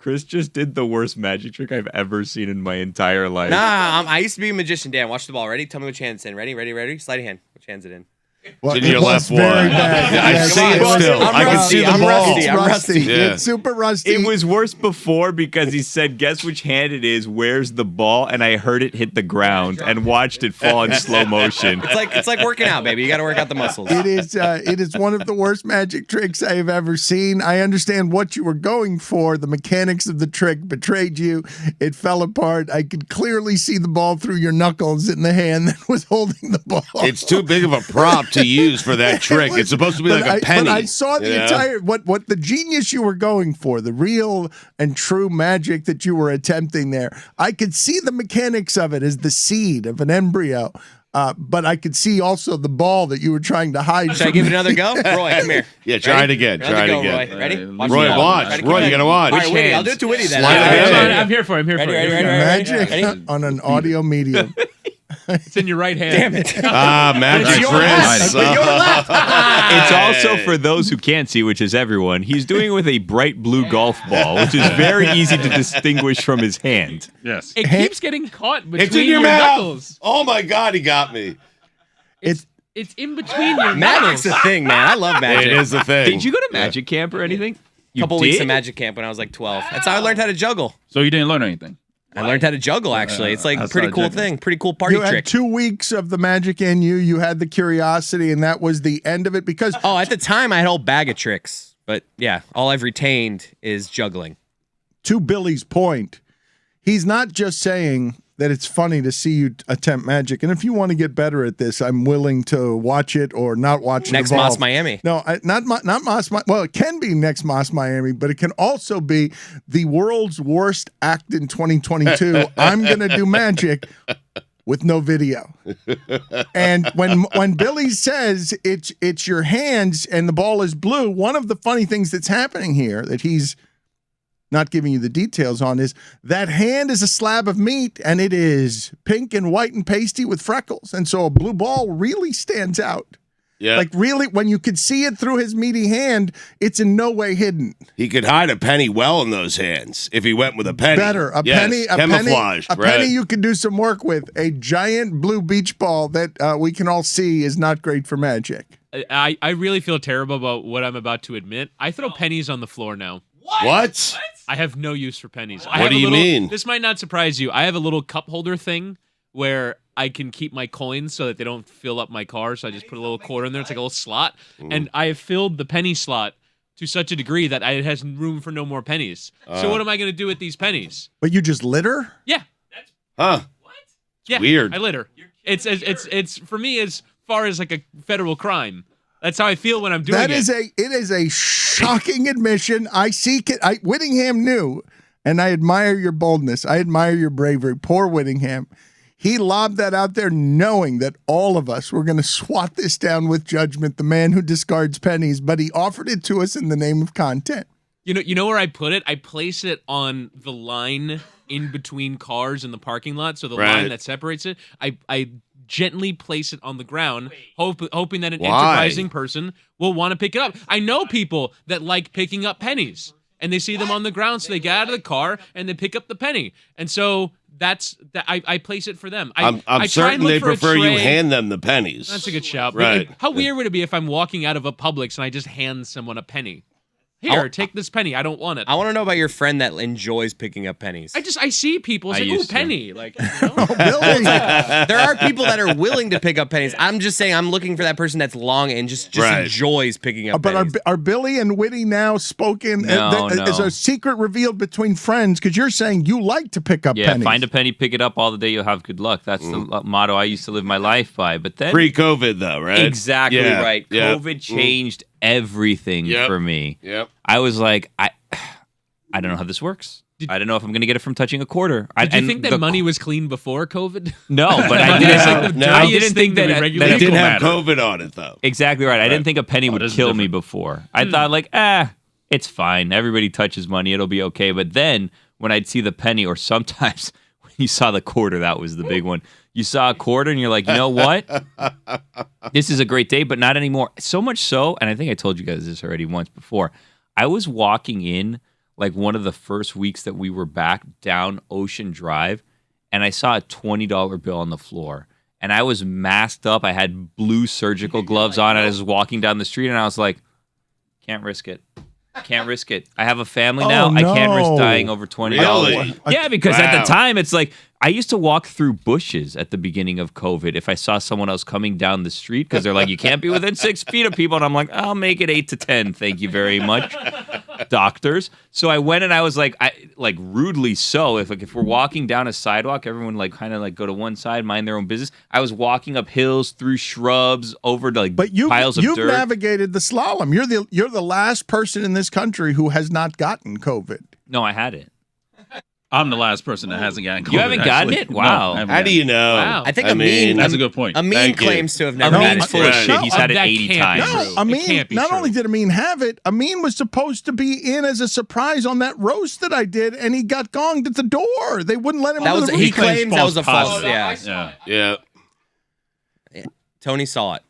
Chris just did the worst magic trick I've ever seen in my entire life. Nah, I used to be a magician, Dan. Watch the ball. Ready? Tell me which hand it's in. Ready? Slide your hand. Which hand's it in? Well, it's in your left one. Yeah, I see it still. I can see the ball. I'm rusty. Yeah. It's super rusty. It was worse before because he said, guess which hand it is, where's the ball? And I heard it hit the ground and watched it fall in slow motion. It's like working out, baby. You got to work out the muscles. It is one of the worst magic tricks I have ever seen. I understand what you were going for. The mechanics of the trick betrayed you. It fell apart. I could clearly see the ball through your knuckles in the hand that was holding the ball. It's too big of a prop to use for that trick. It's supposed to be like a penny. But I saw the entire what the genius you were going for, the real and true magic that you were attempting there. I could see the mechanics of it as the seed of an embryo. But I could see also the ball that you were trying to hide. Should I give it another go? Roy, come here. Yeah, try it again. Roy, ready? Roy, watch. Roy, you got to watch. All right, Witty, I'll do it to Witty then. I'm here for it. Ready? Magic on an audio medium. It's in your right hand. Damn it. Magic Chris. Your left. It's also for those who can't see, which is everyone. He's doing it with a bright blue golf ball, which is very easy to distinguish from his hand. Yes. It keeps getting caught between It's in your knuckles. mouth. Oh, my God, he got me. It's in between your Magic's knuckles. a thing, man. I love magic. It is a thing. Did you go to magic camp or anything? A couple weeks of magic camp when I was like 12. That's how I learned how to juggle. So you didn't learn anything? I learned how to juggle, actually. It's like a pretty cool thing. Pretty cool party You had trick. 2 weeks of the magic in you. You had the curiosity, and that was the end of it. Because at the time, I had a whole bag of tricks. But yeah, all I've retained is juggling. to Billy's point, he's not just saying that it's funny to see you attempt magic. And if you want to get better at this, I'm willing to watch it or not watch it. Next Moss Miami. No, not Moss. Well, it can be next Moss Miami, but it can also be the world's worst act in 2022. I'm going to do magic with no video. And when Billy says it's your hands and the ball is blue, one of the funny things that's happening here that he's not giving you the details on is that hand is a slab of meat and it is pink and white and pasty with freckles. And so a blue ball really stands out. Yeah. Like really, when you could see it through his meaty hand, it's in no way hidden. He could hide a penny well in those hands if he went with a penny. Better. A penny you could do some work with. A giant blue beach ball that we can all see is not great for magic. I really feel terrible about what I'm about to admit. I throw pennies on the floor now. What? I have no use for pennies. What do you mean? This might not surprise you. I have a little cup holder thing where I can keep my coins so that they don't fill up my car. So I just put a little quarter in there. It's like a little slot. And I have filled the penny slot to such a degree that it has room for no more pennies. So what am I going to do with these pennies? But you just litter? Yeah. Huh. Yeah, weird. I litter. It's for me as far as like a federal crime. That's how I feel when I'm doing it. It is a shocking admission. Whittingham knew, and I admire your boldness. I admire your bravery. Poor Whittingham. He lobbed that out there knowing that all of us were going to swat this down with judgment, the man who discards pennies, but he offered it to us in the name of content. You know where I put it? I place it on the line in between cars in the parking lot, so the line that separates it. I gently place it on the ground, hoping that an enterprising person will want to pick it up. I know people that like picking up pennies, and they see them on the ground, so they get out of the car and they pick up the penny. And so I place it for them. I'm certain they prefer you hand them the pennies. That's a good shout. Right. How weird would it be if I'm walking out of a Publix and I just hand someone a penny? Here, take this penny. I don't want it. I want to know about your friend that enjoys picking up pennies. I see people. It's like, ooh, penny. Like, you know? Billy. There are people that are willing to pick up pennies. I'm just saying I'm looking for that person that's long and just enjoys picking up pennies. But are Billy and Whitty now spoken? No. Is a secret revealed between friends? Because you're saying you like to pick up pennies. Yeah, find a penny, pick it up all the day, you'll have good luck. That's the motto I used to live my life by. But then Pre-COVID, though, right? Exactly right. Yeah. COVID changed everything for me. Yep. I was like, I don't know how this works. I don't know if I'm going to get it from touching a quarter. Did you think that money was clean before COVID? No, but I didn't think that it didn't have COVID on it, though. Exactly right. I didn't think a penny would kill me before. I thought like, it's fine. Everybody touches money. It'll be okay. But then when I'd see the penny, or sometimes when you saw the quarter, that was the big one. You saw a quarter and you're like, you know what? This is a great day, but not anymore. So much so, and I think I told you guys this already once before, I was walking in like one of the first weeks that we were back down Ocean Drive, and I saw a $20 bill on the floor. And I was masked up. I had blue surgical gloves on. I was walking down the street, and I was like, can't risk it. Can't risk it. I have a family now. No. I can't risk dying over $20. Really? Yeah, because Wow. at the time, it's like, I used to walk through bushes at the beginning of COVID if I saw someone else coming down the street, because they're like, you can't be within 6 feet of people. And I'm like, I'll make it 8 to 10. Thank you very much, doctors. So I went and I was like, rudely so. If we're walking down a sidewalk, everyone like kind of like go to one side, mind their own business. I was walking up hills, through shrubs, over to like piles of you've dirt. navigated the slalom. You're the last person in this country who has not gotten COVID. No, I had it. I'm the last person that hasn't gotten COVID. You haven't gotten actually. it? Wow. No, I haven't How do gotten you know? Wow. I think I Amin. mean, That's a good point. Amin Thank you. claims to have never had Amin's it. full of Right. shit. He's had it That 80 can't be times. true. No, It Amin, can't be not true. only did Amin have it, Amin was supposed to be in as a surprise on that roast that I did, and he got gonged at the door. They wouldn't let him That into was the he room. claims that was a false. positive. Yeah, Yeah. Yeah. Tony saw it.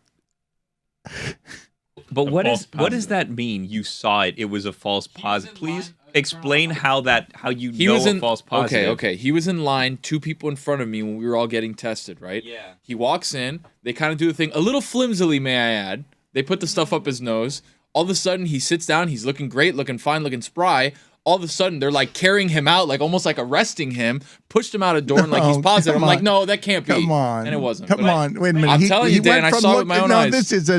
But what false does that mean? You saw it. It was a false positive. Please explain how you He know was in a false positive. Okay. He was in line, 2 people in front of me when we were all getting tested, right? Yeah. He walks in, they kind of do the thing a little flimsily, may I add. They put the stuff up his nose. All of a sudden, he sits down. He's looking great, looking fine, looking spry. All of a sudden, they're like carrying him out, like almost like arresting him. Pushed him out a door, and like he's No, positive. I'm come like, on. no, that can't be. Come on, and it wasn't. Come But on, wait a minute. I'm telling you, Dan, went I from saw it with my own eyes. This is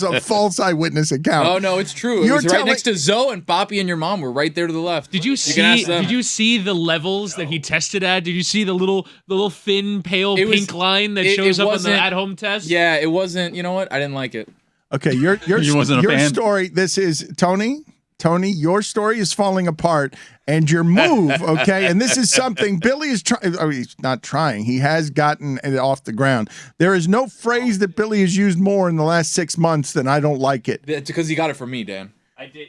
a false eyewitness account. Oh no, it's true. It You're was right telling- next to Zoe and Poppy and your mom were right there to the left. Did you can ask see? them. Did you see the levels that he tested at? Did you see the little thin, pale, It was- pink line that it shows up on the wasn't- at-home test? Yeah, it wasn't. You know what? I didn't like it. Okay, your You wasn't a your fan? story. This is Tony. Tony, your story is falling apart, and your move, okay? And this is something Billy is trying. Oh, he's not trying. He has gotten it off the ground. There is no phrase that Billy has used more in the last 6 months than "I don't like it." It's because he got it from me, Dan.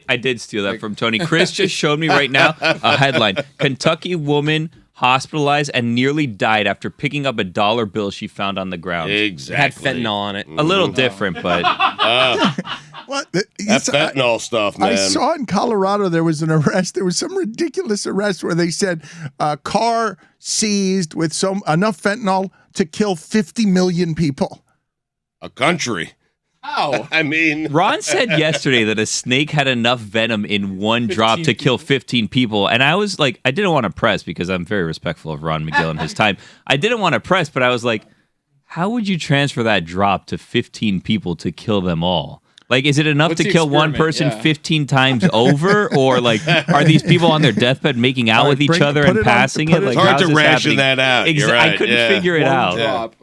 I did steal that from Tony. Chris just showed me right now a headline: Kentucky woman hospitalized and nearly died after picking up a $1 bill she found on the ground. It had Exactly. fentanyl on it. A little different, but What? That fentanyl stuff, man. I saw in Colorado there was an arrest. There was some ridiculous arrest where they said car seized with enough fentanyl to kill 50 million people. A country. Ow. I mean, Ron said yesterday that a snake had enough venom in one drop to kill 15 people. And I was like, I didn't want to press because I'm very respectful of Ron McGill and his time. I didn't want to press, but I was like, how would you transfer that drop to 15 people to kill them all? Like, is it enough What's to the kill one experiment? person Yeah. 15 times over? Or, like, are these people on their deathbed making out All with right, each other put and it on- passing put it? it- Like, it's hard how's to this ration happening? that out. You're right. I couldn't yeah. figure it One out. drop.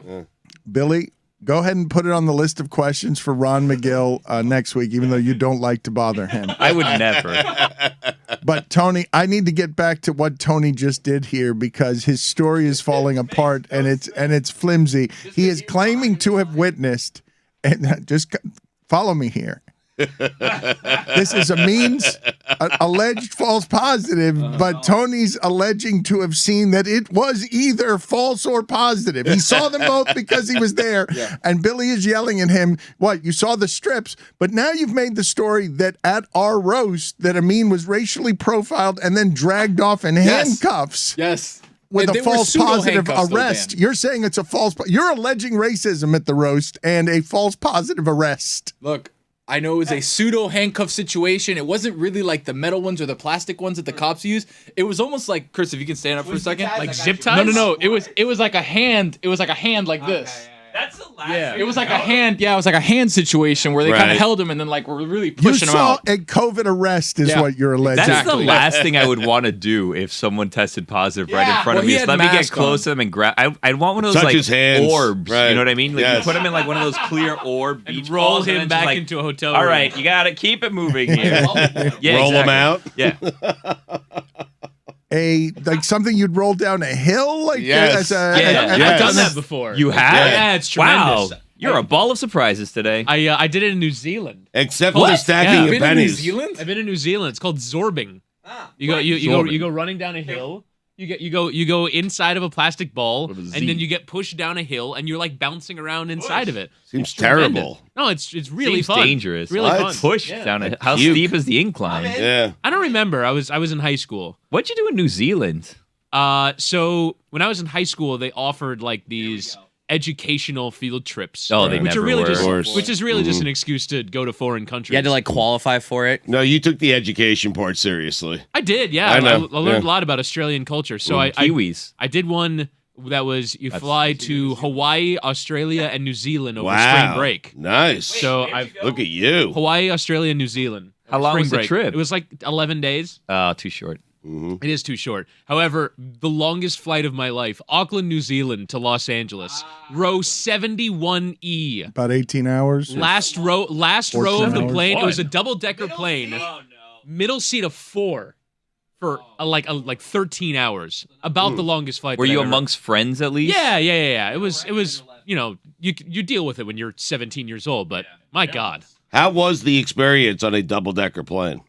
Billy, go ahead and put it on the list of questions for Ron McGill next week, even though you don't like to bother him. I would never. But Tony, I need to get back to what Tony just did here because his story is falling apart and it's flimsy. He is claiming to have witnessed, and just follow me here. This is Amin's alleged false positive, but Tony's alleging to have seen that it was either false or positive. He saw them both because he was there, and Billy is yelling at him, "What? You saw the strips, but now you've made the story that at our roast that Amin was racially profiled and then dragged off in handcuffs." Yes. With They a were false pseudo positive handcuffs, though, arrest. Dan. You're saying it's a false. You're alleging racism at the roast and a false positive arrest. Look, I know it was a pseudo handcuff situation. It wasn't really like the metal ones or the plastic ones that the cops use. It was almost like, Chris, if you can stand up for a second. Like zip ties? No. It was like a hand. It was like a hand like this. That's the last Yeah. It was like a hand. Yeah, it was like a hand situation where they kind Right. of held him and then like were really You pushing him saw out. a COVID arrest, is Yeah. what you're alleging. That's Exactly. the last thing I would want to do if someone tested positive right in front of Well, me. he Is had let me get mask close on. to them and grab. I'd want one of those Touch like his hands. orbs. Right. You know what I mean? Like Yes. you put him in like one of those clear orb beach And roll balls and him then back just, like, into a hotel All room. right, you got to keep it moving here. Yeah, Roll 'em out? Yeah. Like something you'd roll down a hill, like Yes. Yeah. I've Yes. done that before. You have? Yeah, it's tremendous. Wow. You're a ball of surprises today. I did it in New Zealand. Except for the Yeah. stacking You've of been to New pennies. Zealand? I've been in New Zealand. It's called zorbing. You go running down a hill, You go inside of a plastic ball, With a and Z. then you get pushed down a hill, and you're like bouncing around inside of it. Seems It's tremendous. terrible. No, it's really Seems fun. dangerous. Really What? fun. Push down a how Puke. steep is the incline? Yeah. I don't remember. I was in high school. What'd you do in New Zealand? So when I was in high school, they offered like these educational field trips. Oh, they which never are really were. just Of course. which is really just an excuse to go to foreign countries. You had to like qualify for it. No, you took the education part seriously. I did, yeah. I I know, learned yeah. a lot about Australian culture. So I Kiwis. I did one that was you fly to Hawaii, Australia, and New Zealand over Wow. spring break. Nice. So I've Look at you. Hawaii, Australia, and New Zealand. How long Spring was the break. trip? It was like 11 days. Too short. It is too short. However, the longest flight of my life, Auckland, New Zealand to Los Angeles, row 71E. About 18 hours. Last row of the 14 plane. It hours. was a double-decker plane. Middle seat of 4 for like 13 hours. About the longest flight. Were that you I've ever- amongst friends at least? Yeah. It was you deal with it when you're 17 years old, but my God. How was the experience on a double-decker plane?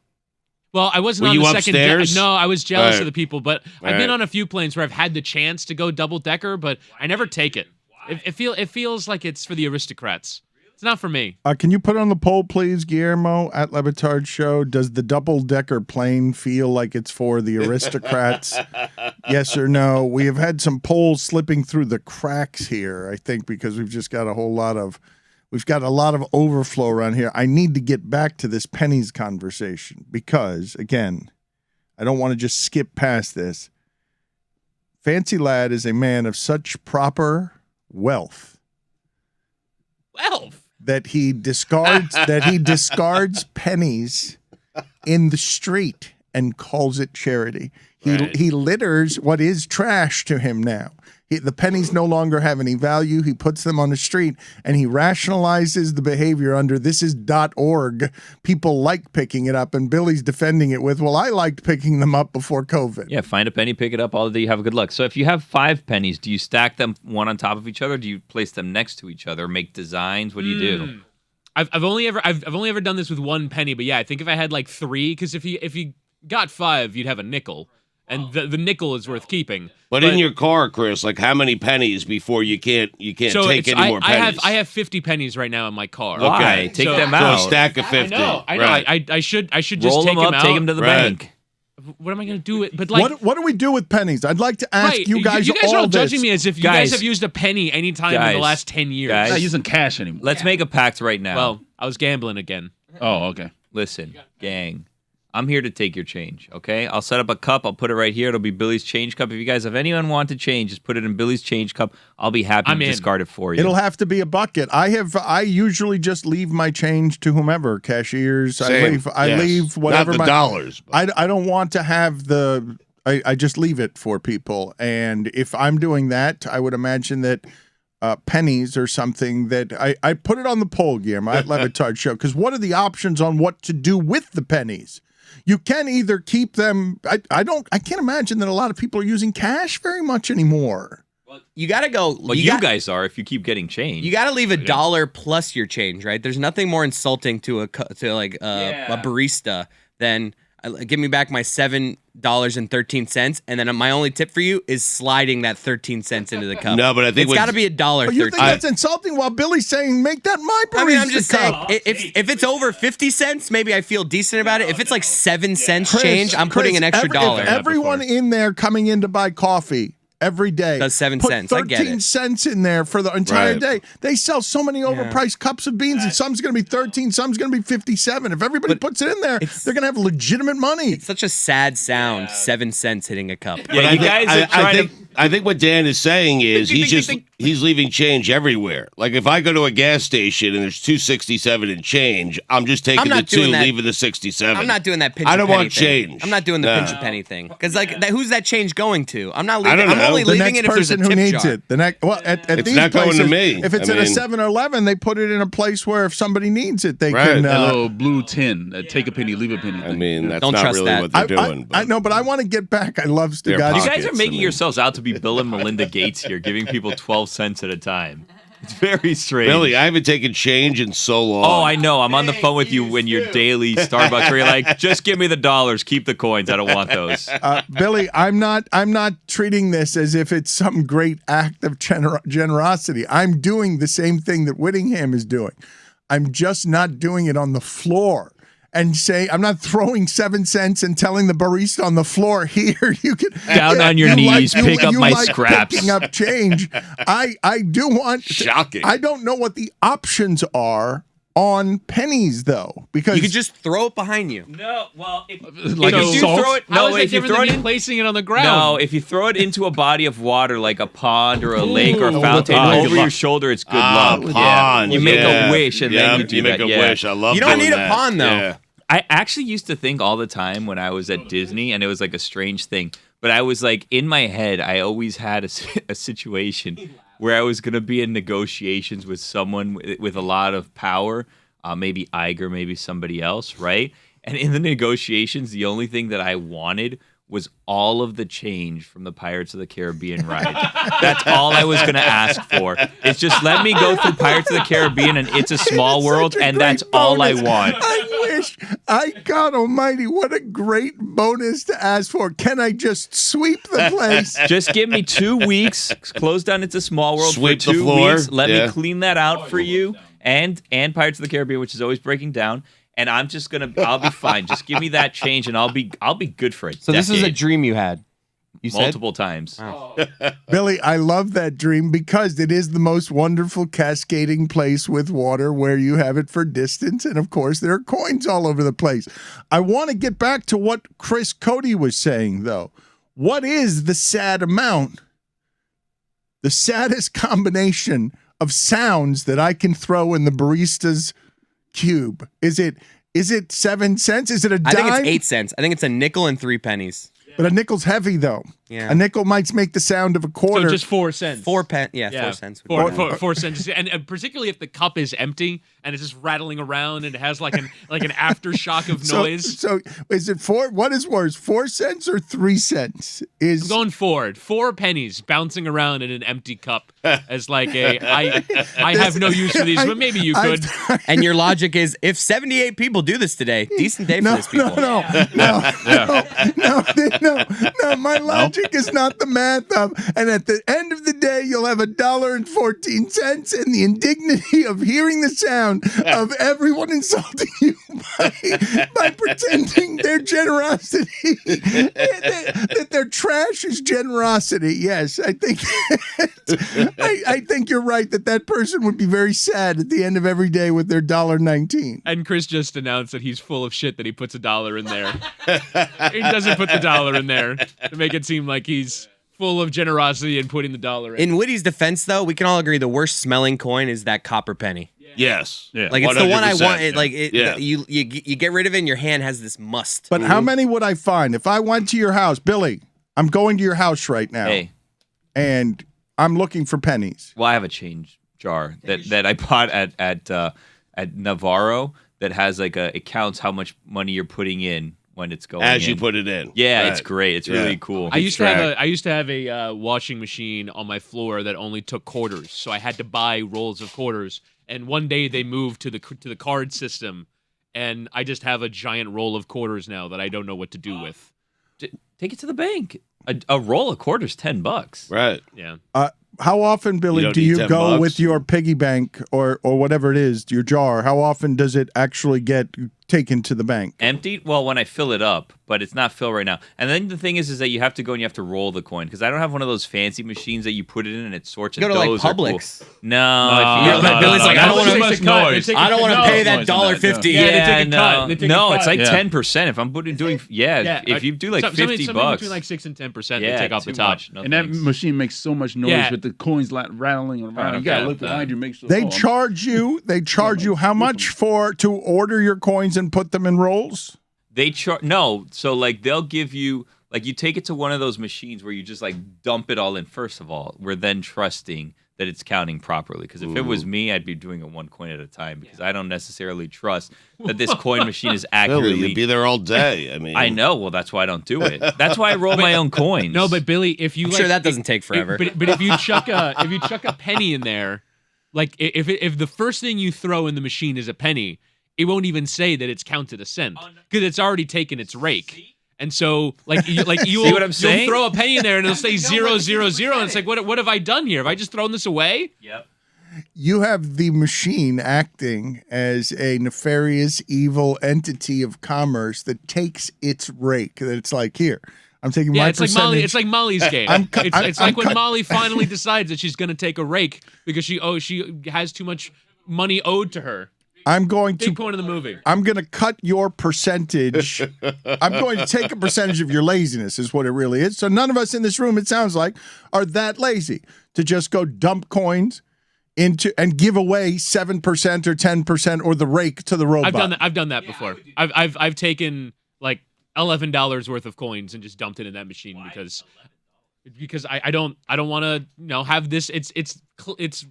Well, I wasn't Were on you the second deck. upstairs? No, I was jealous Right. of the people, but I've Right. been on a few planes where I've had the chance to go double decker, but I never take it. It feels like it's for the aristocrats. It's not for me. Can you put on the poll, please, Guillermo, at LeBatard Show? Does the double-decker plane feel like it's for the aristocrats? Yes or no? We have had some polls slipping through the cracks here, I think, because we've just got a lot of overflow around here. I need to get back to this pennies conversation because, again, I don't want to just skip past this. Fancy Lad is a man of such proper wealth that he discards pennies in the street and calls it charity. He litters what is trash to him now. The pennies no longer have any value. He puts them on the street and he rationalizes the behavior under this is .org. People like picking it up, and Billy's defending it with, well, I liked picking them up before COVID. Yeah, find a penny, pick it up, all day you have good luck. So if you have 5 pennies, do you stack them one on top of each other? Do you place them next to each other? Make designs? What do you do? I've only ever done this with 1 penny, but yeah, I think if I had like 3, because if you got 5, you'd have a nickel. And the nickel is worth keeping. But in your car, Chris, like how many pennies before you can't So take any more pennies? I have 50 pennies right now in my car. Why? Take them So out. a stack of 50. I know. Right. I should just Roll take them up, out. take them to the Right. bank. What am I going to do with? But like, What do we do with pennies? I'd like to ask right, you guys are all all this. judging me as if you Guys. guys have used a penny any time in Guys. the last 10 years. Guys. Not using cash anymore. Let's make a pact right now. Well, I was gambling again. Oh, okay. Listen, gang, I'm here to take your change, okay? I'll set up a cup. I'll put it right here. It'll be Billy's change cup. If you guys have anyone want to change, just put it in Billy's change cup. I'll be happy I'm to in. discard it for you. It'll have to be a bucket. I usually just leave my change to whomever, cashiers. Same. I Yes. leave whatever Not the dollars. But. I don't want to have the. I just leave it for people, and if I'm doing that, I would imagine that pennies or something that I put it on the poll, Guillermo, at LeBatard Show, because what are the options on what to do with the pennies? You can either keep them. I can't imagine that a lot of people are using cash very much anymore. You gotta go. Well, you guys are if you keep getting change. You gotta leave $1 plus your change, right? There's nothing more insulting to a barista than give me back my $7.13, and then my only tip for you is sliding that 13 cents into the cup. No, but I think it's got to be $1.13. But you think that's insulting while Billy's saying make that my barista I mean, I'm just saying, cup. if it's over 50 cents, maybe I feel decent about it. If it's like 7 cents Chris, change, I'm putting an extra $1. If everyone in there coming in to buy coffee every day Does 7 put cents. I get 13 it. cents in there for the entire Right. day. They sell so many overpriced cups of beans, and some's going to be 13, some's going to be 57. If everybody puts it in there, they're going to have legitimate money. It's such a sad sound, 7 cents hitting a cup. Yeah, you guys are trying to. I think what Dan is saying is he's leaving change everywhere. Like if I go to a gas station and there's $2.67 in change, I'm just taking the 2, leaving the 67. I'm not doing that pinch I a don't penny want thing. change. I'm not doing the No. pinch a penny thing. Because who's that change going to? I'm not I leaving. don't I'm know. only The leaving next it if there's a person who tip needs jar. it. The next, well, at It's these not going places, to me. if it's I at a mean- 7-Eleven, they put it in a place where if somebody needs it, they Right. can. That little blue tin, that take a penny, leave a penny. I thing. mean, that's Don't not trust really that. what they're doing. I know, but I want to get back. I love Their Stugotz. You guys pockets, are making I mean. yourselves out to be Bill and Melinda Gates here, giving people 12 cents at a time. It's very strange. Billy, I haven't taken change in so long. Oh, I know. I'm on the phone with you when your daily Starbucks where you're like, just give me the dollars, keep the coins. I don't want those. Billy, I'm not treating this as if it's some great act of generosity. I'm doing the same thing that Whittingham is doing. I'm just not doing it on the floor. And say, I'm not throwing 7 cents and telling the barista on the floor, here, you can down on your knees, pick up my scraps. Picking up change. I do want shocking. I don't know what the options are on pennies though, because you could just throw it behind you. No, well, if Like you salt? throw it, How no, is if you different throw than it me in, placing it on the ground? no, if you throw it into a body of water like a pond or a lake or a fountain pond. over your shoulder, it's good luck. Pond. You make yeah. a wish and then you do make that. a Yeah. wish. I love You don't doing need a that. pond, though. Yeah. I actually used to think all the time when I was at Disney, and it was like a strange thing, but I was like, in my head, I always had a situation where I was going to be in negotiations with someone with a lot of power, maybe Iger, maybe somebody else, right? And in the negotiations, the only thing that I wanted was all of the change from the Pirates of the Caribbean ride. That's all I was going to ask for. It's just let me go through Pirates of the Caribbean and It's a Small World, and that's all I want. I wish, God almighty, what a great bonus to ask for. Can I just sweep the place? Just give me 2 weeks, close down It's a Small World Sweep for the 2 floor. weeks. Let Yeah. me clean that out for you and Pirates of the Caribbean, which is always breaking down. And I'll be fine. Just give me that change, and I'll be good for it. So this is a dream you had. You said multiple times. Billy, I love that dream because it is the most wonderful cascading place with water where you have it for distance. And of course, there are coins all over the place. I want to get back to what Chris Cote was saying, though. What is the sad amount? The saddest combination of sounds that I can throw in the barista's cube. Is it 7 cents? Is it a dime? I think it's 8 cents. I think it's a nickel and 3 pennies. But a nickel's heavy, though. Yeah. A nickel might make the sound of a quarter. So just 4 cents. 4 cents. would be fine. 4 cents, and particularly if the cup is empty and it's just rattling around and it has like an aftershock of noise. So is it 4? What is worse, 4 cents or 3 cents? I'm going forward. 4 pennies bouncing around in an empty cup as like I have no use for these, but maybe you could. And your logic is, if 78 people do this today, decent day for this people. No. My logic is not the math of, and at the end of the day, you'll have $1.14, and the indignity of hearing the sound of everyone insulting you by pretending their generosity, that their trash is generosity. Yes, I think I think you're right that person would be very sad at the end of every day with their $1.19. And Chris just announced that he's full of shit that he puts $1 in there. He doesn't put the $1 in there to make it seem like he's full of generosity and putting the $1 in. In Woody's defense, though, we can all agree the worst smelling coin is that copper penny. Yes. Yeah. Like, it's the one I 100%, want. yeah. You get rid of it and your hand has this must. But how many would I find if I went to your house, Billy? I'm going to your house right now, Hey, and I'm looking for pennies. well, I have a change jar that I bought at Navarro that has like it counts how much money you're putting in when it's going As in. you put it in. Yeah, Right. it's great. It's really cool. I used to have a washing machine on my floor that only took quarters, so I had to buy rolls of quarters. And one day they moved to the card system, and I just have a giant roll of quarters now that I don't know what to do with. Take it to the bank. A roll of quarters, $10. Right. Yeah. How often, Billy, don't do need you 10 go bucks? with your piggy bank or whatever it is, your jar? How often does it actually get taken to the bank? Empty? Well, when I fill it up, but it's not filled right now. And then the thing is that you have to go and you have to roll the coin because I don't have one of those fancy machines that you put it in and it sorts. Go to, like, Publix. No, but Billy's like, I don't want Too much noise. I don't want to pay that $1.50. Yeah, they take a cut. They take a no, cut. it's like Yeah. 10%. If I'm doing, if you do like something $50, between like 6 and 10%, yeah, they take off the too top. much. No And that thanks. machine makes so much noise Yeah. with the coins rattling around. You gotta look behind you, make sure. They charge you how much to order your coins and put them in rolls? They charge no, so like they'll give you like you take it to one of those machines where you just like dump it all in. First of all, we're then trusting that it's counting properly. Because if it was me, I'd be doing it one coin at a time because I don't necessarily trust that this coin machine is Billy, accurately. you'd be there all day. I mean, I know. Well, that's why I don't do it. That's why I roll my own coins. No, but Billy, if you I'm sure that doesn't take forever. But if you chuck a penny in there, like if the first thing you throw in the machine is a penny, it won't even say that it's counted a cent because it's already taken its rake. And so, you'll throw a penny in there and it'll say 000, and it's like, what have I done here? Have I just thrown this away? Yep. You have the machine acting as a nefarious, evil entity of commerce that takes its rake. That it's like, here, I'm taking my percentage. It's like Molly's game. It's like when Molly finally decides that she's going to take a rake because she has too much money owed to her. I'm going to big point of the movie. I'm going to cut your percentage. I'm going to take a percentage of your laziness, is what it really is. So none of us in this room, it sounds like, are that lazy to just go dump coins into and give away 7% or 10% or the rake to the robot. I've done that before. I've taken like $11 worth of coins and just dumped it in that machine because I don't want to have this. It's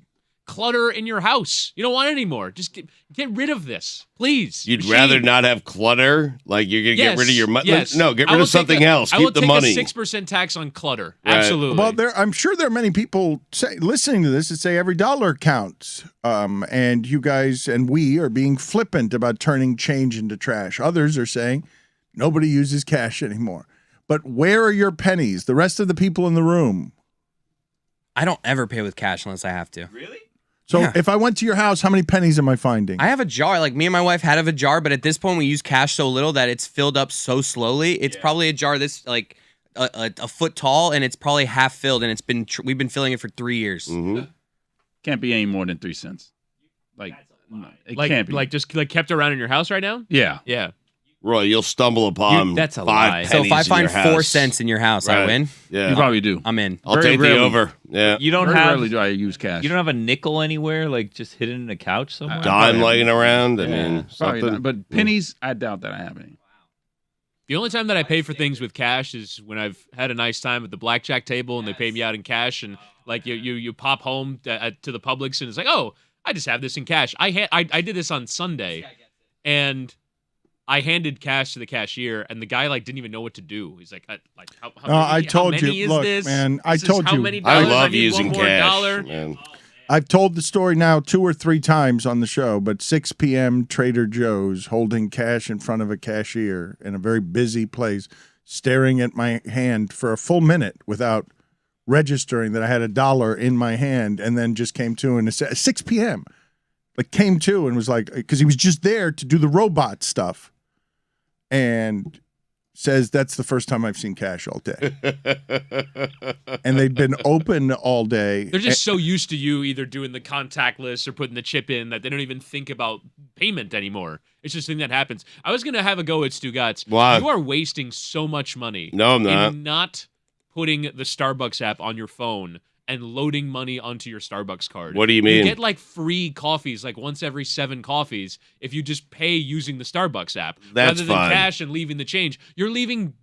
clutter in your house. You don't want it anymore. Just get rid of this, please. You'd rather not have clutter? Like you're gonna get rid of your money? Yes. No, get rid of something else. Keep the money. I will take a 6% tax on clutter. Right. Absolutely. Well, I'm sure there are many people listening to this that say every dollar counts. And you guys and we are being flippant about turning change into trash. Others are saying nobody uses cash anymore. But where are your pennies? The rest of the people in the room. I don't ever pay with cash unless I have to. Really? So if I went to your house, how many pennies am I finding? I have a jar. Like me and my wife had a jar, but at this point we use cash so little that it's filled up so slowly. It's probably a jar this like a foot tall, and it's probably half filled, and we've been filling it for 3 years. Mm-hmm. Can't be any more than 3 cents. It can't be. Just kept around in your house right now. Yeah. Yeah. Roy, you'll stumble upon that's a 5 lie. pennies So if I find in your 4 house. cents in your house, I win. Yeah, You probably do. I'm in. I'll Very take rarely. the over. Yeah, You don't Very have rarely do I use cash. you don't have a nickel anywhere, like just hidden in a couch somewhere. dime laying around. I mean, Probably something. not. But pennies, I doubt that I have any. The only time that I pay for things with cash is when I've had a nice time at the blackjack table and they pay me out in cash, and like you pop home to the Publix and it's like, oh, I just have this in cash. I did this on Sunday, and I handed cash to the cashier, and the guy didn't even know what to do. He's like, I told how many you. is Look, this? man, I This is told how you. many I dollars? love need using one more cash. dollar. Man. I've told the story now 2 or 3 times on the show, but 6 p.m. Trader Joe's holding cash in front of a cashier in a very busy place, staring at my hand for a full minute without registering that I had $1 in my hand, and then just came to and it said 6 p.m. Came to and was like, because he was just there to do the robot stuff, and says that's the first time I've seen cash all day. And they'd been open all day. They're just so used to you either doing the contactless or putting the chip in that they don't even think about payment anymore. It's just a thing that happens. I was going to have a go at Stugotz. Why? You are wasting so much money. No, I'm not. In not putting the Starbucks app on your phone and loading money onto your Starbucks card. What do you mean? You get free coffees once every 7 coffees if you just pay using the Starbucks app. That's rather than fine. cash and leaving the change. You're leaving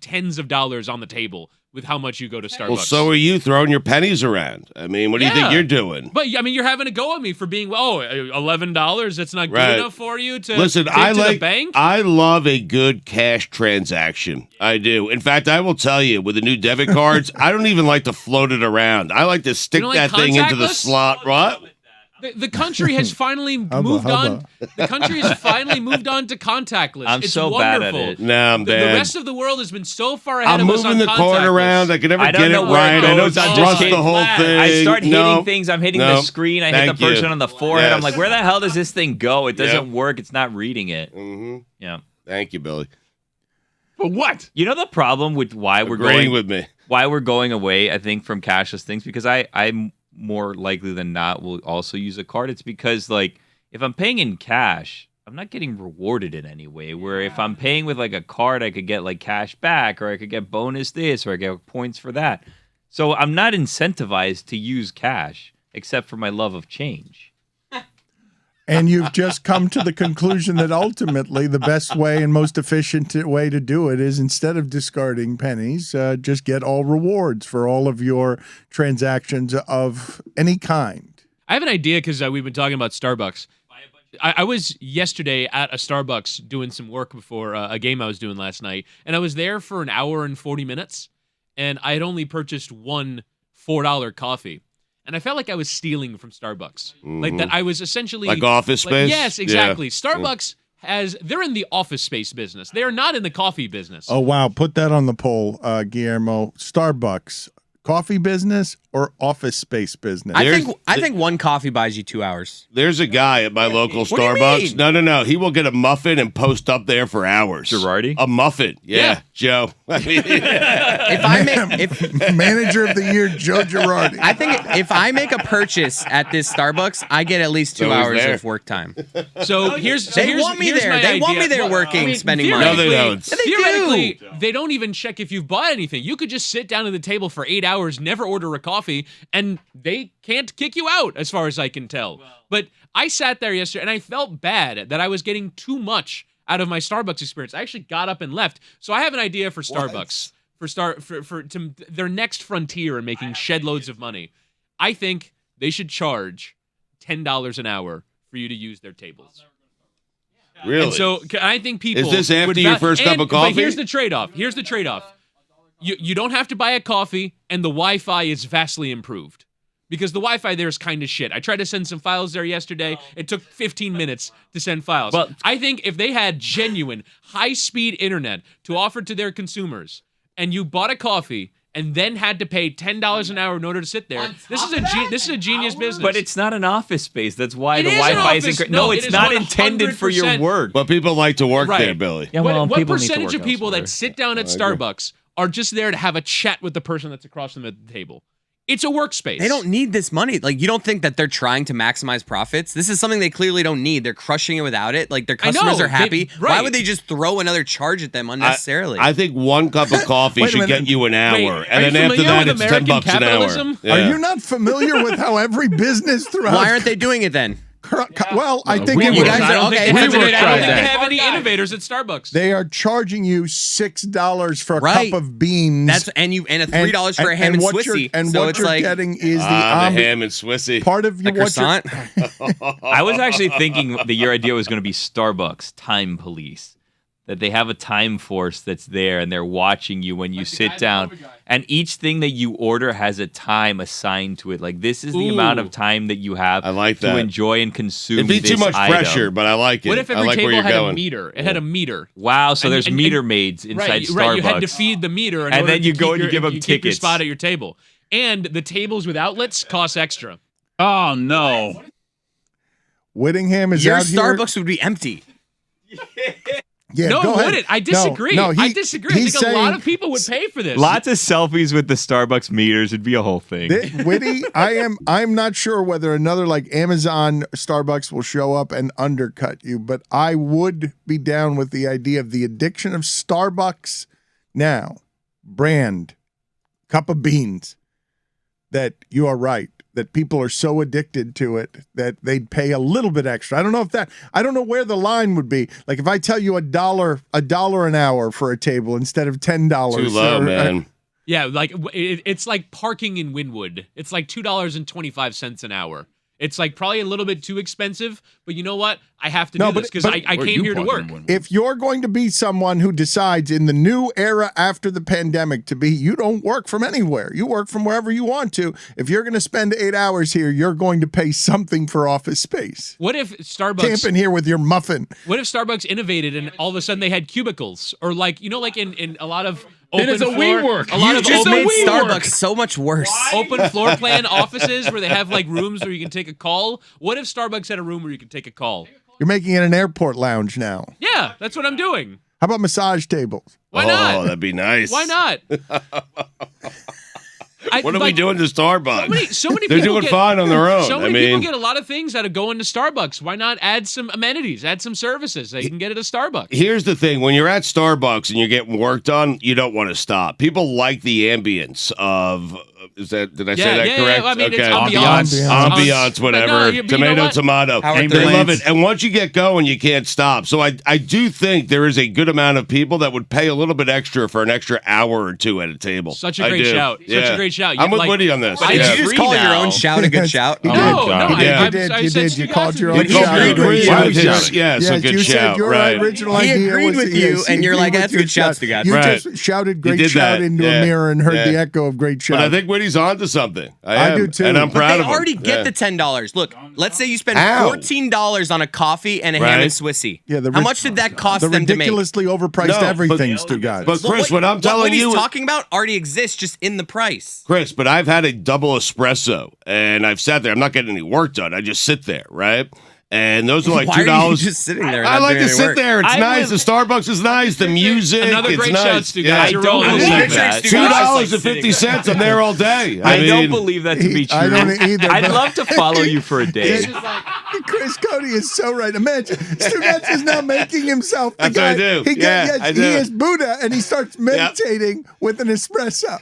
tens of dollars on the table with how much you go to Starbucks. Well, so are you throwing your pennies around? I mean, what do you think you're doing? But I mean, you're having a go at me for being $11. That's not good Right. enough for you to Listen, take I to like the bank. I love a good cash transaction. I do. In fact, I will tell you, with the new debit cards, I don't even like to float it around. I like to stick don't that like thing into the contactless? slot. What? The country has finally moved on. The country has finally moved on to contactless. I'm it's so wonderful. bad at it. Nah, I'm The bad. rest of the world has been so far ahead I'm of us on moving the card contactless. around. I can never I don't get it know where it right. I know goes. it's I just just the whole hit- thing. I start hitting No. things. I'm hitting No. the screen. I hit Thank the person you. on the forehead. I'm Yes. like, where the hell does this thing go? It doesn't Yep. work. It's not reading it. Mm-hmm. Yeah. Thank you, Billy. For what? You know the problem with why we're Agreeing going with me. why we're going away, I think, from cashless things, because I'm more likely than not will also use a card. It's because if I'm paying in cash, I'm not getting rewarded in any way. Where if I'm paying with a card, I could get cash back, or I could get bonus this, or I get points for that. So I'm not incentivized to use cash except for my love of change. And you've just come to the conclusion that ultimately the best way and most efficient way to do it is, instead of discarding pennies, just get all rewards for all of your transactions of any kind. I have an idea because we've been talking about Starbucks. I was yesterday at a Starbucks doing some work before a game I was doing last night, and I was there for 1 hour and 40 minutes, and I had only purchased one $4 coffee. and I felt like I was stealing from Starbucks. Like that I was essentially like Office Space. Yes, exactly. Yeah. Starbucks they're in the office space business. They are not in the coffee business. Oh wow, put that on the poll, Guillermo. Starbucks, coffee business or office space business? I think one coffee buys you 2 hours. There's a guy at my local Starbucks. No. He will get a muffin and post up there for hours. Girardi? A muffin. Yeah. Joe. Manager of the year, Joe Girardi. I think if I make a purchase at this Starbucks, I get at least 2 hours of work time. So they want me there. They want me there working, spending money. No, they don't. Theoretically, they don't even check if you've bought anything. You could just sit down at the table for 8 hours, never order a coffee, and they can't kick you out, as far as I can tell. But I sat there yesterday, and I felt bad that I was getting too much out of my Starbucks experience. I actually got up and left. So I have an idea for Starbucks, for their next frontier in making shed loads of money. I think they should charge $10 an hour for you to use their tables. Really? And so I think people. Is this after your first cup of coffee? But here's the trade-off. You don't have to buy a coffee, and the Wi-Fi is vastly improved. Because the Wi-Fi there is kind of shit. I tried to send some files there yesterday. It took 15 minutes to send files. Well, I think if they had genuine, high-speed internet to offer to their consumers, and you bought a coffee and then had to pay $10 an hour in order to sit there, this is a genius business. But it's not an office space. That's why the Wi-Fi Wi-Fi is incredible. No, it's not intended for your work. But people like to work there, Billy. Yeah, well, what people percentage of people that sit down at Starbucks are just there to have a chat with the person that's across from them at the table? It's a workspace. They don't need this money. Like, you don't think that they're trying to maximize profits? This is something they clearly don't need. They're crushing it without it. Like, their customers are happy. Why would they just throw another charge at them unnecessarily? I think one cup of coffee should get you an hour. And then after that, it's $10 an hour. Yeah. Are you not familiar with how every business throughout... Why aren't they doing it then? Well, I think you guys are okay. I don't think they have any innovators at Starbucks. They are charging you $6 for a cup of beans. And $3 for a ham and Swissy. And what you're getting is the ham and Swissy. Part of your croissant. I was actually thinking that your idea was going to be Starbucks time police. That they have a time force that's there and they're watching you when you sit down. And each thing that you order has a time assigned to it. Like, this is the amount of time that you have to enjoy and consume. It'd be too much pressure, but I like it. What if every table had a meter? It had a meter. Wow, so there's meter maids inside Starbucks. Right, you had to feed the meter. And then you go and you give them keep tickets. Your spot at your table. And the tables with outlets cost extra. Oh, no. Whittingham is your out here. Your Starbucks would be empty. Yeah, no, it wouldn't. I disagree. I disagree. I think a lot of people would pay for this. Lots of selfies with the Starbucks meters. It'd be a whole thing. Witty, I'm not sure whether another like Amazon Starbucks will show up and undercut you, but I would be down with the idea of the addiction of Starbucks now. Brand, cup of beans, that you are right. That people are so addicted to it that they'd pay a little bit extra. I don't know where the line would be. Like if I tell you $1 an hour for a table instead of $10. Too low, man. Yeah, like it's like parking in Wynwood. It's like $2.25 an hour. It's like probably a little bit too expensive, but you know what? I have to do this because I came here to work. If you're going to be someone who decides in the new era after the pandemic to be, you don't work from anywhere. You work from wherever you want to. If you're going to spend 8 hours here, you're going to pay something for office space. What if Starbucks... Camping here with your muffin. What if Starbucks innovated and all of a sudden they had cubicles? Or like, like in a lot of... Open it is floor, a WeWork. A lot of just made Starbucks work. So much worse. Open floor plan offices where they have like rooms where you can take a call. What if Starbucks had a room where you could take a call? You're making it an airport lounge now. Yeah, that's what I'm doing. How about massage tables? Why not? Oh, that'd be nice. Why not? What are we doing to Starbucks? So many They're people doing fine on their own. So many people get a lot of things out of going to Starbucks. Why not add some amenities, add some services that you can get at a Starbucks? Here's the thing. When you're at Starbucks and you're getting work done, you don't want to stop. People like the ambience of... Did I say that correct? Yeah. I mean, it's ambiance, whatever. Tomato. They love it. And once you get going, you can't stop. So I do think there is a good amount of people that would pay a little bit extra for an extra hour or two at a table. Such a great shout. shout. I'm with like, Woody on this. Did Yeah. you just call your own shout a good shout? You No, did. no, Yeah. You did. I You said did. Stu You Gotz called was your good. own You called shout. your Great own shout. shout. Yeah, it's a Yes, good you shout. said your Right. original He idea agreed was with you, yes, and he you're agreed like, with that's your good shouts, shout. Stugotz. You Right. just shouted great did shout that. into Yeah. a mirror and heard Yeah. the echo of great shout. But I think Woody's on to something. I am. do too. And I'm But proud they of him. already get Yeah. the $10. Look, let's say you spend How? $14 on a coffee and a ham Right. and Swissy. Yeah, How much did that cost the them to make? ridiculously overpriced No, but- everything, Stugotz. But Chris, what I'm telling what you, he's talking about already exists just in the price. Chris, but I've had a double espresso and I've sat there. I'm not getting any work done. I just sit there, right? And those are like Why are you $2. just sitting there? and I not like doing to any sit work? there. It's I nice. would- The Starbucks is nice. The music. Another it's great nice. shout, Stu Yeah. Gotz. I You're don't rolling believe with that. that. $2.50. I'm there all day. I don't mean, believe that to be true. I don't either, I'd but- love to follow you for a day. Chris Cote is so right. Imagine Stugotz is now making himself the That's guy. what I do. He, Yeah, I do. he is Buddha, and he starts meditating with an espresso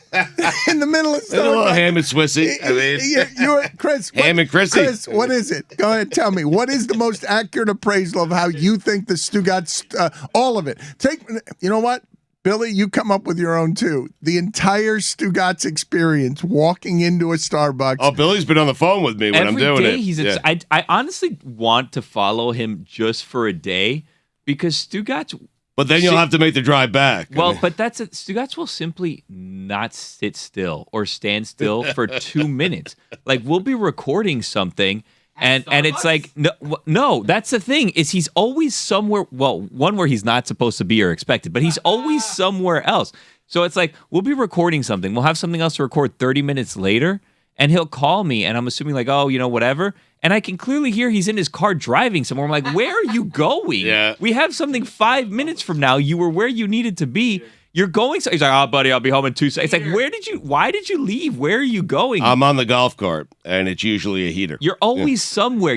in the middle of a little Starbucks. ham and Swissy. I mean, You're Chris. Ham and Chrissy. Chris, what is it? Go ahead, tell me. What is the most accurate appraisal of how you think the Stugotz? All of it. You know what? Billy, you come up with your own too. The entire Stugotz experience, walking into a Starbucks. oh, Billy's been on the phone with me when I'm Every doing day it. he's. Yeah. I honestly want to follow him just for a day because Stugotz. But then you'll have to make the drive back. I Well, mean, but that's it. Stugotz will simply not sit still or stand still for 2 minutes. Like we'll be recording something. And it's like no, that's the thing is he's always somewhere. Well, one where he's not supposed to be or expected, but he's always somewhere else. So it's like we'll be recording something, we'll have something else to record 30 minutes later, and he'll call me, and I'm assuming like, oh, you know, whatever. And I can clearly hear he's in his car driving somewhere. I'm like, where are you going? Yeah. We have something 5 minutes from now. You were where you needed to be. You're going. So he's like, oh, buddy, I'll be home in 2 seconds. It's like, why did you leave? Where are you going? I'm on the golf cart, and it's usually a heater. You're always somewhere.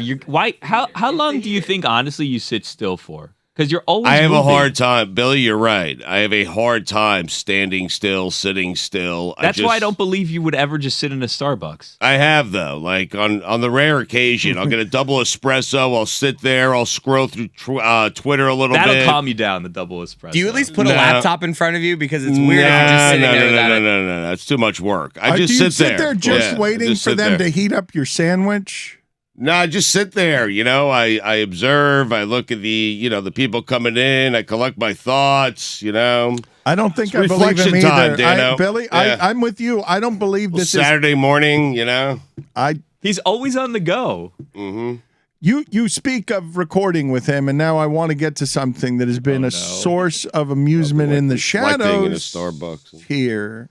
How long do you think, honestly, you sit still for? Because you're always I have a moving. hard time. Billy, you're right. I have a hard time standing still, sitting still. That's why I don't believe you would ever just sit in a Starbucks. I have, though. Like, on the rare occasion, I'll get a double espresso. I'll sit there. I'll scroll through Twitter a little That'll bit. calm you down, the double espresso. Do you at least put a No. laptop in front of you? Because it's weird if you're just sitting there without it. No. It's too much work. I Do just you sit there. just Yeah, waiting just for sit them there. to heat up your sandwich? No, I just sit there. You know, I observe. I look at the people coming in. I collect my thoughts. You know, I don't think It's I believe him reflection either. time, Dano. Billy, Yeah. I'm with you. I don't believe this Saturday morning. You know. He's always on the go. Mm-hmm. You speak of recording with him, and now I want to get to something that has been a source of amusement in the Reflecting in a shadows Starbucks. here.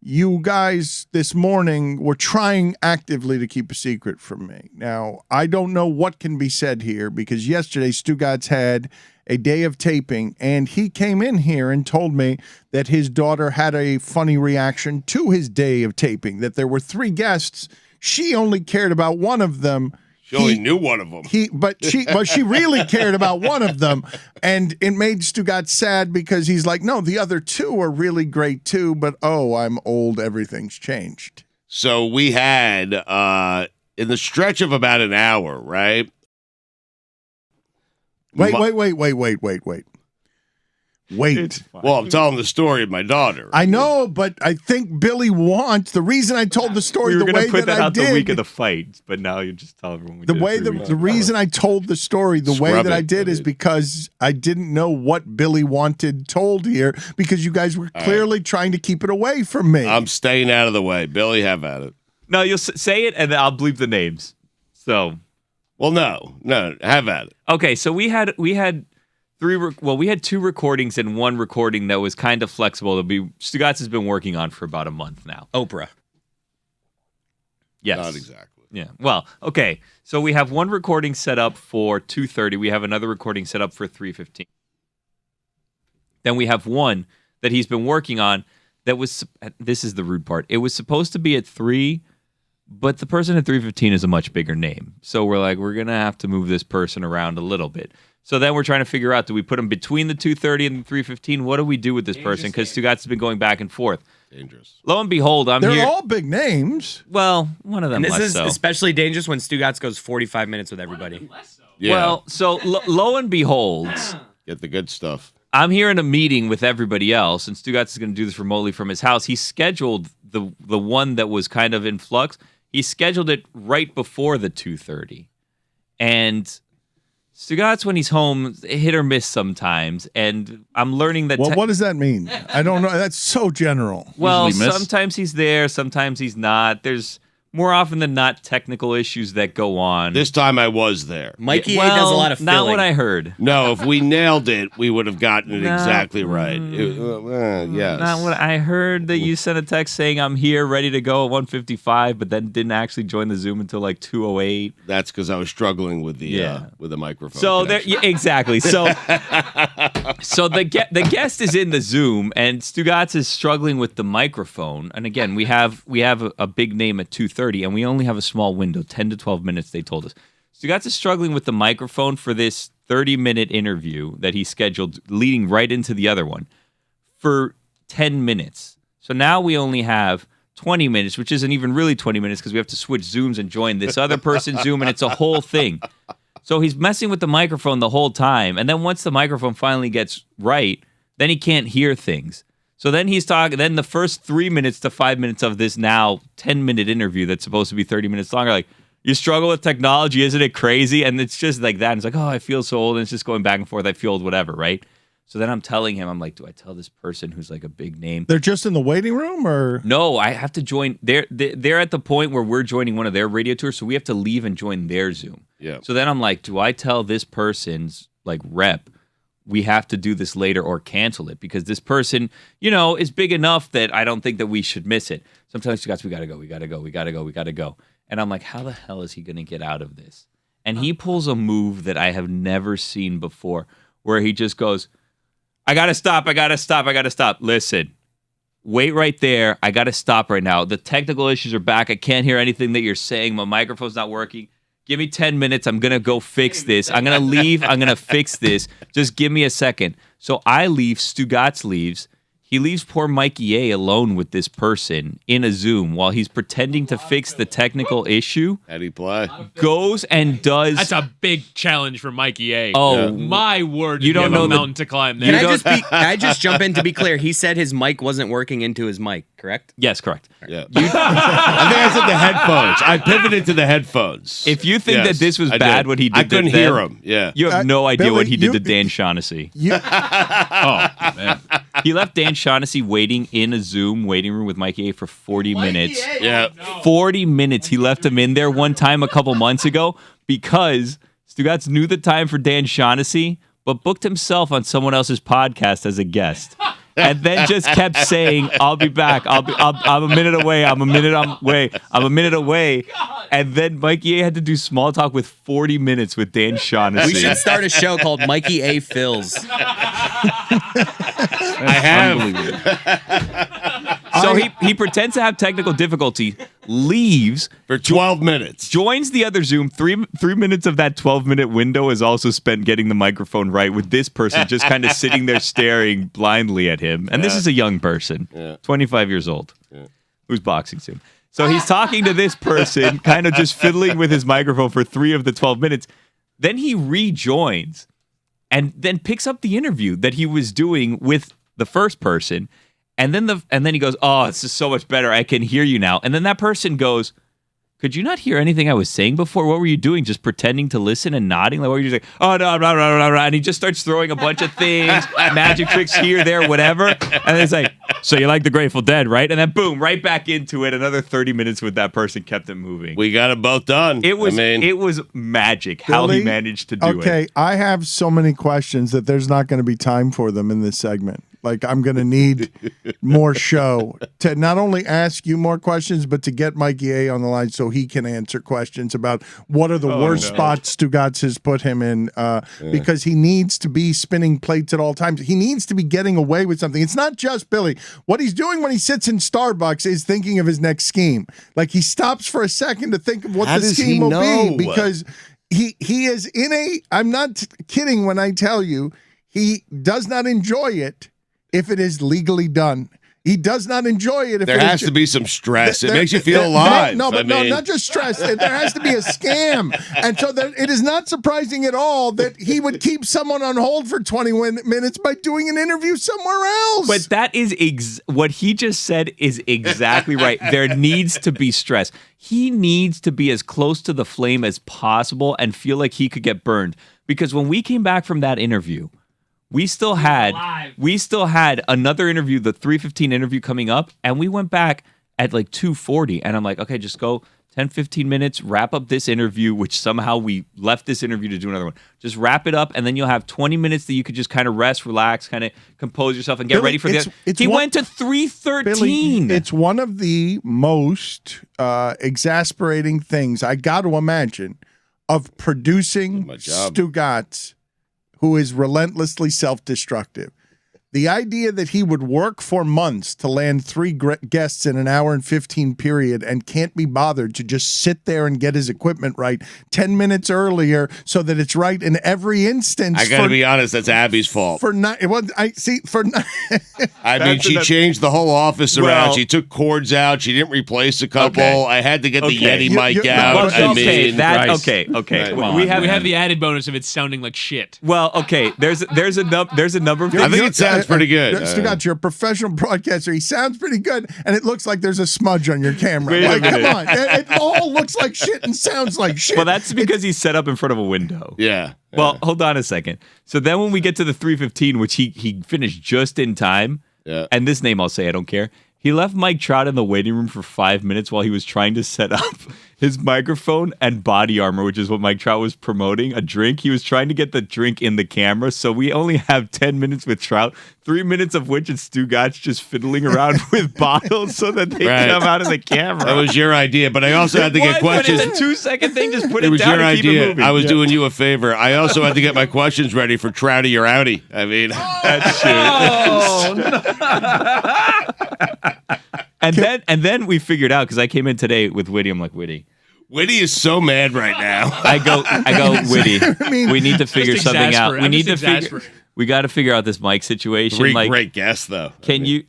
You guys this morning were trying actively to keep a secret from me. Now, I don't know what can be said here because yesterday Stugotz had a day of taping, and he came in here and told me that his daughter had a funny reaction to his day of taping, that there were 3 guests. She only cared about one of them. She only knew one of them. But she really cared about one of them, and it made Stugotz sad because he's like, no, the other 2 are really great too, but I'm old, everything's changed. So we had in the stretch of about an hour, right? Wait. Well, I'm telling the story of my daughter. I know, but I think Billy wants the reason I told the story We were the going way to put that I out did. the week of the fight, but now you're just telling everyone we The did it way 3 weeks the ago. reason I told the story the way Scrub that I it, did is dude. because I didn't know what Billy wanted told here because you guys were clearly trying to keep it away from me. I'm staying out of the way. Billy, have at it. No, you'll say it, and then I'll bleep the names. So, Well, no, have at it. okay, so we had 2 recordings and 1 recording that was kind of flexible. Stugotz has been working on for about a month now. Oprah. Yes. Not exactly. Yeah. Well, okay. So we have 1 recording set up for 2:30. We have another recording set up for 3:15. Then we have 1 that he's been working on that was, this is the rude part. It was supposed to be at 3, but the person at 3:15 is a much bigger name. So we're like, we're going to have to move this person around a little bit. So then we're trying to figure out, do we put him between the 2:30 and the 3:15? What do we do with this person? Because Stugotz has been going back and forth. Dangerous. Lo and behold, I'm They're here. all big names. Well, one of them And this less is so. especially dangerous when Stugotz goes 45 minutes with everybody. Yeah. Well, so lo and behold, Get the good stuff. I'm here in a meeting with everybody else, and Stugotz is going to do this remotely from his house. He scheduled the one that was kind of in flux, he scheduled it right before the 2:30. And Stugotz, when he's home, hit or miss sometimes, and I'm learning that. Well, what does that mean? I don't know. That's so general. Well, sometimes he's there, sometimes he's not. There's more often than not technical issues that go on. This time I was there. Mikey A does a lot of filling. Not what I heard. No, if we nailed it, we would have gotten it exactly right. Yes. Not what I heard. That you sent a text saying I'm here, ready to go at 1:55, but then didn't actually join the Zoom until like 2:08. That's because I was struggling with the microphone. So there, exactly. So so the guest is in the Zoom, and Stugotz is struggling with the microphone. And again, we have a big name at 2:30. And we only have a small window, 10 to 12 minutes, they told us. Stugotz is struggling with the microphone for this 30-minute interview that he scheduled, leading right into the other one, for 10 minutes. So now we only have 20 minutes, which isn't even really 20 minutes because we have to switch Zooms and join this other person's Zoom, and it's a whole thing. So he's messing with the microphone the whole time. And then once the microphone finally gets right, then he can't hear things. So then he's talking, then the first 3 minutes to 5 minutes of this now 10-minute interview that's supposed to be 30 minutes longer, like, you struggle with technology, isn't it crazy? And it's just like that. And it's like, oh, I feel so old. And it's just going back and forth. I feel old, whatever, right? So then I'm telling him, I'm like, do I tell this person who's like a big name? They're just in the waiting room, or? No, I have to join. They're at the point where we're joining one of their radio tours, so we have to leave and join their Zoom. Yeah. So then I'm like, do I tell this person's like rep, we have to do this later or cancel it because this person, is big enough that I don't think that we should miss it. Sometimes we gotta go. And I'm like, how the hell is he going to get out of this? And he pulls a move that I have never seen before where he just goes, I got to stop. Listen, wait right there. I got to stop right now. The technical issues are back. I can't hear anything that you're saying. My microphone's not working. Give me 10 minutes. I'm going to go fix this. I'm going to leave. I'm going to fix this. Just give me a second. So I leave. Stugotz leaves. He leaves poor Mikey A alone with this person in a Zoom while he's pretending to fix the technical issue. How'd he play? Goes and does. That's a big challenge for Mikey A. Oh, my word! You don't know the the mountain to climb there. Can I just jump in to be clear? He said his mic wasn't working into his mic, correct? Yes, correct. Yeah. I think I said the headphones. I pivoted to the headphones. If you think that this was bad, what he did, I couldn't hear him. Yeah. You have no idea Billy, what he did to Dan Shaughnessy. Oh, man. He left Dan Shaughnessy waiting in a Zoom waiting room with Mikey A for 40 minutes. Yeah. 40 minutes. He left him in there one time a couple months ago because Stugotz knew the time for Dan Shaughnessy, but booked himself on someone else's podcast as a guest. And then just kept saying, I'll be back. I'm a minute away. I'm a minute away. And then Mikey A had to do small talk with 40 minutes with Dan Shaughnessy. We should start a show called Mikey A Fills. I have. So he pretends to have technical difficulty, leaves For 12 minutes. joins the other Zoom. Three minutes of that 12-minute window is also spent getting the microphone right with this person just kind of sitting there staring blindly at him. And this is a young person, 25 years old, who's boxing soon. So he's talking to this person, kind of just fiddling with his microphone for 3 of the 12 minutes. Then he rejoins and then picks up the interview that he was doing with the first person. And then he goes, oh, this is so much better. I can hear you now. And then that person goes, could you not hear anything I was saying before? What were you doing? Just pretending to listen and nodding? Like, what were you just like, oh, no, blah, blah, blah, blah. And he just starts throwing a bunch of things, magic tricks here, there, whatever. And it's like, so you like the Grateful Dead, right? And then boom, right back into it. Another 30 minutes with that person kept it moving. We got it both done. It was magic how Billy, he managed to do it. Okay, I have so many questions that there's not going to be time for them in this segment. Like, I'm going to need more show to not only ask you more questions, but to get Mikey A on the line so he can answer questions about what are the worst spots Stugotz has put him in, because he needs to be spinning plates at all times. He needs to be getting away with something. It's not just Billy. What he's doing when he sits in Starbucks is thinking of his next scheme. Like, he stops for a second to think of what the scheme will be, because he is in a, I'm not kidding when I tell you, he does not enjoy it if it is legally done. He does not enjoy it. If there has to be some stress. It makes you feel alive. No, not just stress. There has to be a scam. And so it is not surprising at all that he would keep someone on hold for 20 minutes by doing an interview somewhere else. But that is what he just said is exactly right. There needs to be stress. He needs to be as close to the flame as possible and feel like he could get burned. Because when we came back from that interview, we still had another interview, the 3:15 interview coming up, and we went back at like 2:40, and I'm like, okay, just go 10, 15 minutes, wrap up this interview, which somehow we left this interview to do another one. Just wrap it up, and then you'll have 20 minutes that you could just kind of rest, relax, kind of compose yourself, and get ready for the. He went to 3:13. Billy, it's one of the most exasperating things I got to imagine of producing Stugotz, who is relentlessly self-destructive. The idea that he would work for months to land 3 guests in an hour and 15 period and can't be bothered to just sit there and get his equipment right 10 minutes earlier so that it's right in every instance. I got to be honest, that's Abby's fault. I mean, she changed the whole office around. She took cords out. She didn't replace a couple. Okay. I had to get the Yeti mic out. Okay. We have the added bonus of it sounding like shit. Well, okay. There's a number of things. I think it sounds pretty good. Stugotz, you're a professional broadcaster. He sounds pretty good, and it looks like there's a smudge on your camera. Like, come on. It all looks like shit and sounds like shit. Well, that's because he's set up in front of a window. Yeah. Well, hold on a second. So then when we get to the 3:15, which he finished just in time, and this name I'll say, I don't care. He left Mike Trout in the waiting room for 5 minutes while he was trying to set up his microphone and body armor, which is what Mike Trout was promoting, a drink. He was trying to get the drink in the camera, so we only have 10 minutes with Trout, 3 minutes of which is Stu Gotz just fiddling around with bottles so that they come out of the camera. That was your idea, but I also had to get questions. It's a 2-second thing, just put it, it was down your and keep idea. it moving. I was doing you a favor. I also had to get my questions ready for Trouty or Outy. I mean, that's true. And then we figured out, because I came in today with Witty. I'm like, Witty is so mad right now. I go, Witty. We need to figure something out. We got to figure out this mic situation. Great guess though. Can we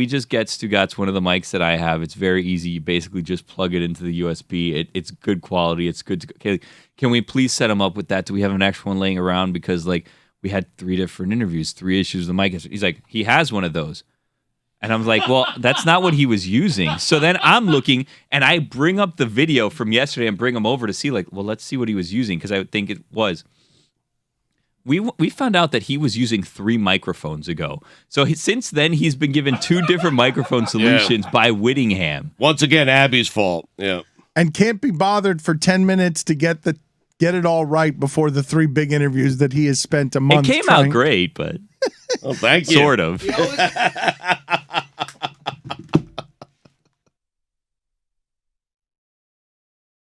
just get Stugotz one of the mics that I have? It's very easy. You basically just plug it into the USB. It's good quality. It's good. Can we please set him up with that? Do we have an extra one laying around? Because we had 3 different interviews, 3 issues with the mic. He's like, he has one of those. And I'm like, well, that's not what he was using. So then I'm looking, and I bring up the video from yesterday and bring him over to see, let's see what he was using, because I would think it was. We found out that he was using 3 microphones ago. So since then, he's been given 2 different microphone solutions by Whittingham. Once again, Abby's fault. Yeah. And can't be bothered for 10 minutes to get it all right before the 3 big interviews that he has spent a month. It came out great, but well, thank you. Sort of.